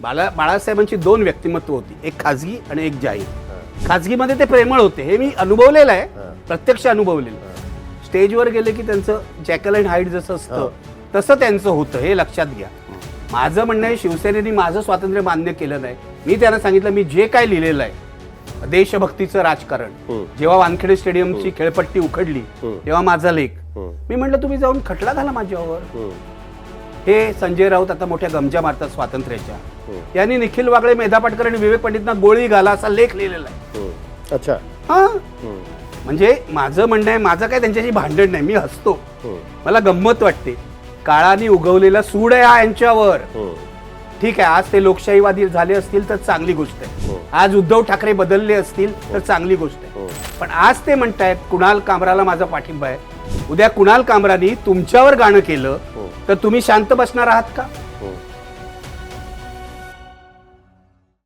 बाळासाहेबांची दोन व्यक्तिमत्व होती, एक खाजगी आणि एक जाहीर. खाजगीमध्ये ते प्रेमळ होते, हे मी अनुभवलेलं आहे, प्रत्यक्ष अनुभवलेलं. स्टेजवर गेले की त्यांचं जॅकल अँड हाईड जसं असतं तसं त्यांचं होतं, हे लक्षात घ्या. माझं म्हणणं आहे, शिवसेनेने माझं स्वातंत्र्य मान्य केलं नाही. मी त्यांना सांगितलं, मी जे काय लिहिलेलं आहे देशभक्तीचं राजकारण, जेव्हा वानखेडे स्टेडियमची खेळपट्टी उखडली तेव्हा माझा लेख, मी म्हटलं तुम्ही जाऊन खटला घाला माझ्यावर. हे संजय राऊत आता मोठ्या गमजा मारतात स्वातंत्र्याच्या, यांनी निखिल वागळे, मेधा पाटकर आणि विवेक पंडितना गोळी घाला असा लेख लिहिलेला आहे. अच्छा. हा, म्हणजे माझं म्हणणं आहे, माझं काय त्यांच्याशी भांडण नाही, मी हसतो, मला गंमत वाटते. काळाने उगवलेला सूड आहे हा यांच्यावर. ठीक आहे, आज ते लोकशाहीवादी झाले असतील तर चांगली गोष्ट आहे, आज उद्धव ठाकरे बदलले असतील तर चांगली गोष्ट आहे. पण आज ते म्हणतायत कुणाल कामराला माझा पाठिंबा आहे. उद्या कुणाल कामरानी तुमच्यावर गाणं केलं तर तुम्ही शांत बसणार आहात का?